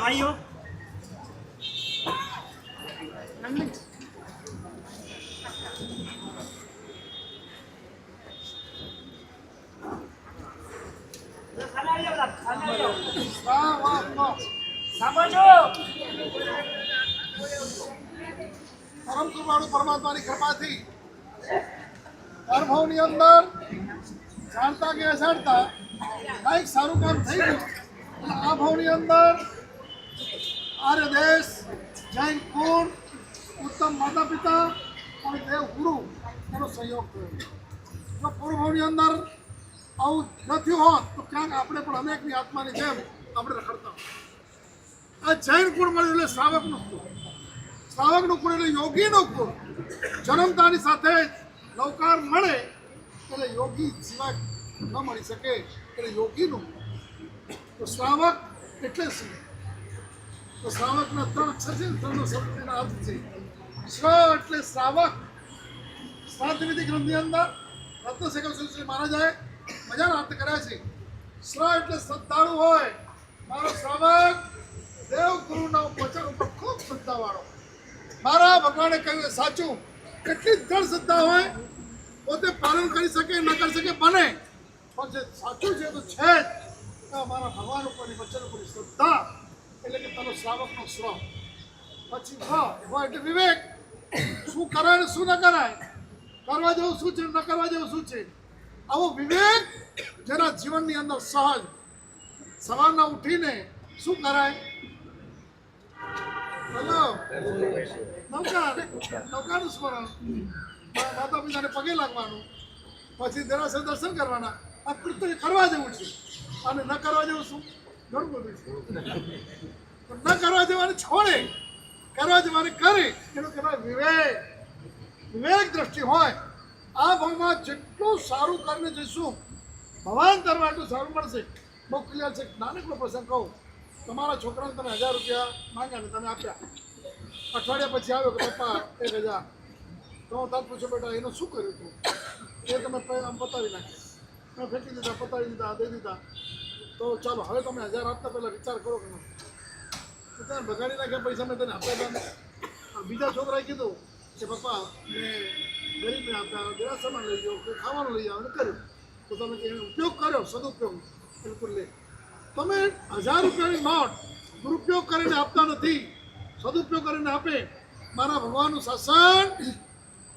भाइयों પરમ કૃપાળુ પરમાત્માની કૃપાથી અનુભવની અંદર જાણતા કે અજાણતા કંઈક સારું કામ થઈ ગયું. આ ભાવની અંદર આર્ય દેશ, જૈન કુળ, ઉત્તમ માતા પિતા અને દેવ ગુરુ એનો સહયોગ થયો. જો પૂર્વભાવની અંદર આવું ન થયું હોત તો ક્યાંક આપણે પણ અનેકની આત્માની જેમ આપણે રખડતા. આ જૈન કુળ મળ્યું એટલે શ્રાવકનું કુળ. શ્રાવકનું કુળ એટલે યોગીનું કુળ. જન્મતાની સાથે નવકાર મળે એટલે યોગી સિવાય ન મળી શકે એટલે યોગીનું. તો શ્રાવક એટલે શું? તો શ્રાવકના 3 અક્ષર છે, 3નો શબ્દનો અર્થ છે. શ્ર એટલે શ્રાવક. શ્રાદ્ધવિધિ ગ્રંથની અંદર રત્નશેખર સુશ્રી મહારાજાએ મજાનો અર્થ કર્યા છે. શ્ર એટલે શ્રદ્ધાળુ હોય. મારો શ્રાવક દેવ ગુરુના વચન ઉપર ખૂબ શ્રદ્ધાવાળો. મારા ભગવાને કહ્યું એ સાચું. કેટલી દ્રઢ શ્રદ્ધા હોય, પોતે પાલન કરી શકે ન કરી શકે બને, પણ જે સાચું છે તો છે જ. મારા ભગવાન ઉપરની વચન ઉપરની શ્રદ્ધા એટલે કે તારો શ્રાવકનો શ્રમ. પછી વ એટલે વિવેક. શું કરાય ને શું ન કરાય, કરવા જેવું શું છે, ન કરવા જેવું શું છે, આવો વિવેક જેના જીવનની અંદર સહજ. સવારના ઉઠીને શું કરાય? હેલો, નૌકાનું સ્મરણ, માતા પિતાને પગે લાગવાનું, પછી દેરાસર દર્શન કરવાના. આ કૃત્ય કરવા જેવું છે. અને ન કરવા જેવું શું? ઘણું બધું છે. ન કરવા જવાને છોડે, કરવા જવાને કરે, એનું કહેવાય વિવેક. વિવેક દ્રષ્ટિ હોય. આ ભાવમાં જેટલું સારું કરીને જઈશું ભગવાન તરફ એટલું સારું મળશે. બહુ ક્લિયર છે. નાનકડો પ્રસંગ કહું. તમારા છોકરાને તમે 1000 રૂપિયા માંગ્યા ને તમે આપ્યા. અઠવાડિયા પછી આવ્યો કે પપ્પા 1000. તો હું તાર પૂછો બેટા એનું શું કર્યું હતું? એ તમે આમ પતાવી નાખ્યા, તમે ફેંકી દીધા, પતાવી દીધા, દઈ દીધા. તો ચાલો હવે તમે 1000 આપતા પહેલાં વિચાર કરો કે નહીં. તમે બગાડી નાખ્યા પૈસા મેં તને આપ્યા હતા. બીજા છોકરાએ કીધું કે પપ્પા મેં ગરીબને આપ્યા, દેરાસરમાં લઈ જાઓ, કોઈ ખાવાનું લઈ જાઓ અને કર્યું. તો તમે એનો ઉપયોગ કર્યો, સદુપયોગ બિલકુલ લે. તમે 1000 રૂપિયાની નોટ દુરુપયોગ કરીને આપતા નથી, સદુપયોગ કરીને આપે. મારા ભગવાનનું શાસન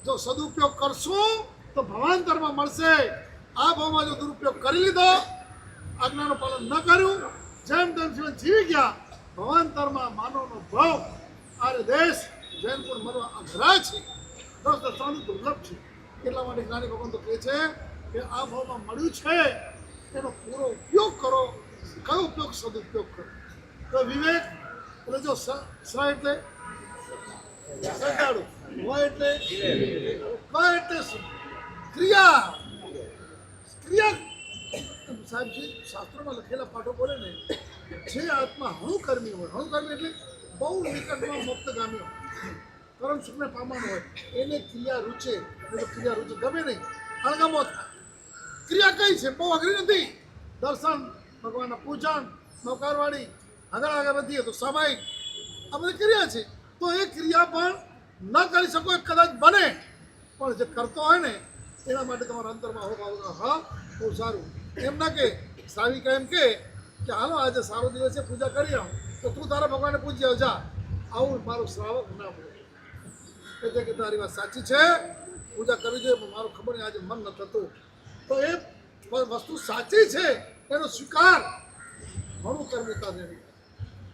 જો સદુપયોગ કરશું તો ભવાંતરમાં મળશે. આ ભાવમાં જો દુરુપયોગ કરી લીધો, આજ્ઞાનું પાલન ન કર્યું, જેમ તેમ જીવન જીવી ગયા, ભવાંતરમાં માનવનો ભાવ આર્ય દેશ જૈનકુળ મળવા અઘરા છે. 10 દર્શનનું દુર્લભ છે. એટલા માટે જ્ઞાની ભગવાન તો કહે છે કે આ ભાવમાં મળ્યું છે એનો પૂરો ઉપયોગ કરો. કયો ઉપયોગ? સદુપયોગ કરો. તો વિવેક એટલે જો સ એટલે શ્રદ્ધાળુ, વ એટલે ક એટલે શું? ક્રિયા. ક્રિયા સાહેબજી શાસ્ત્રોમાં લખેલા પાઠો બોલે ને, જે આત્મા હણુકર્મી હોય, હણુકર્મી એટલે બહુ નિકટમાં મુક્તગામી હોય, પરમ સુખને પામવાનું હોય, એને ક્રિયા રૂચે. એટલે ક્રિયા રૂચે ગમે નહીં, અણગમો થાય. ક્રિયા કઈ છે? બહુ અઘરી નથી. દર્શન, ભગવાનના પૂજન, નૌકારવાળી, આગળ વધીએ તો સામાયિક, આ બધી ક્રિયા છે. તો એ ક્રિયા પણ ન કરી શકો એ કદાચ બને, પણ જે કરતો હોય ને એના માટે તમારા અંતરમાં હોવા હા બહુ સારું. એમ ના કે શ્રાવિકા એમ કે હાલો આજે સારો દિવસ છે પૂજા કરી આવું, તો તું તારા ભગવાનને પૂજી આવ જા. આવું મારું શ્રાવક ના બોલે. એટલે કે તારી વાત સાચી છે, પૂજા કરવી જોઈએ, પણ મારું ખબર નહીં આજે મન ન થતું. તો એ વસ્તુ સાચી છે એનો સ્વીકાર ઘણું કર્મિતા જેવી.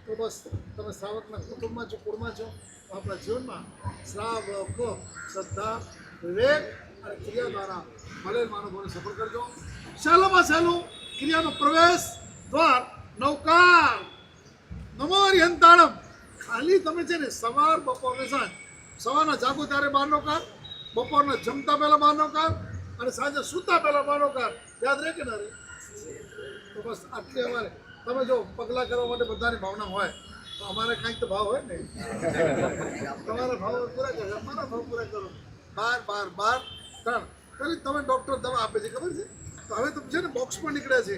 તો બસ તમે શ્રાવકના કુટુંબમાં છો, કુળમાં છો, તો આપણા જીવનમાં શ્રાવક શ્રદ્ધા, વિવેક અને ક્રિયા દ્વારા મળેલ માનવોને સફળ કરજો. સહેલામાં સહેલું ક્રિયાનો પ્રવેશ દ્વાર નૌકાર. નમો હરિહંતાણમ. ખાલી તમે છે ને સવાર, બપોર ને સાંજ, સવારના જાગો ત્યારે 12નો કાર, બપોરના જમતા પહેલાં 12નો કાર, અને સાંજે સૂતા પહેલાં 12નો કાર. યાદ રહે કે ના રહે? તો બસ આટલી અમારે. તમે જો પગલાં કરવા માટે બધાની ભાવના હોય તો અમારે કાંઈક તો ભાવ હોય ને. તમારા ભાવ પૂરા કરો, અમારા ભાવ પૂરા કરો. 12, 12, 12, 3 પેલી તમે ડૉક્ટર દવા આપે છે ખબર છે તો હવે તો છે ને બોક્સ પણ નીકળ્યા છે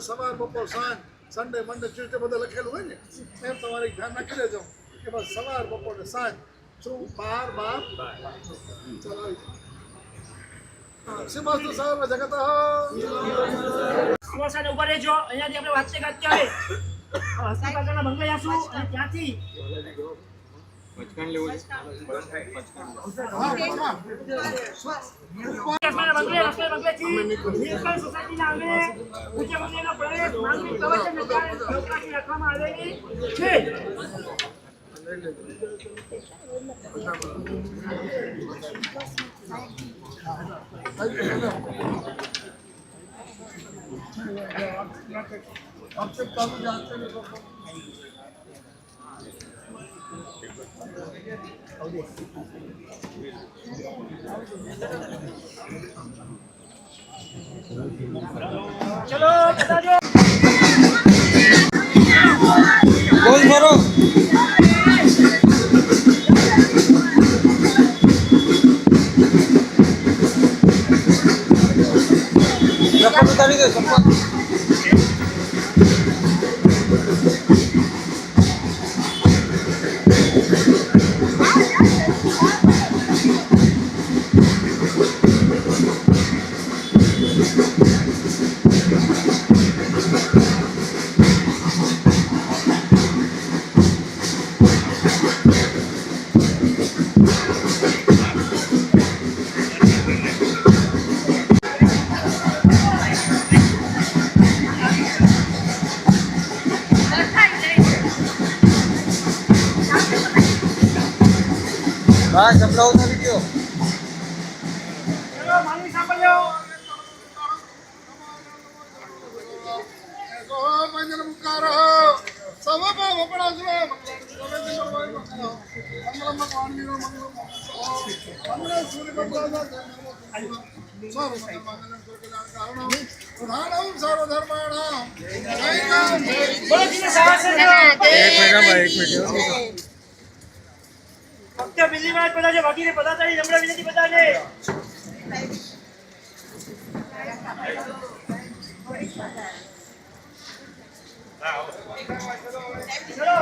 સવાર બપોર સાંજ સન્ડે મંડે ટ્યુઝડે બધું લખેલું હોય ને એમ તમારે ધ્યાન રાખી લેજો કે બસ સવાર બપોર ને સાંજ શું 12 ચલાવી શ્રીમાસ્તુ સર્વ જગત સાથે ઉભા રહેજો. અહીંયાથી આપણે વાતચીત કરતી આવે હસ્તિપાકરના બંગલે જશું અને ત્યાંથી રાખવામાં આવેલી છે. ચલો બતાજો. બોલ મારો ઉતારી દે ભાઈ સપના ઉતારી ગયો. ચલો માની સાંભળ્યો. ફક્ત બીજી વાર પધારજો, બાકીને પધારતાની નમ્ર વિનંતી બધાને. ચલો,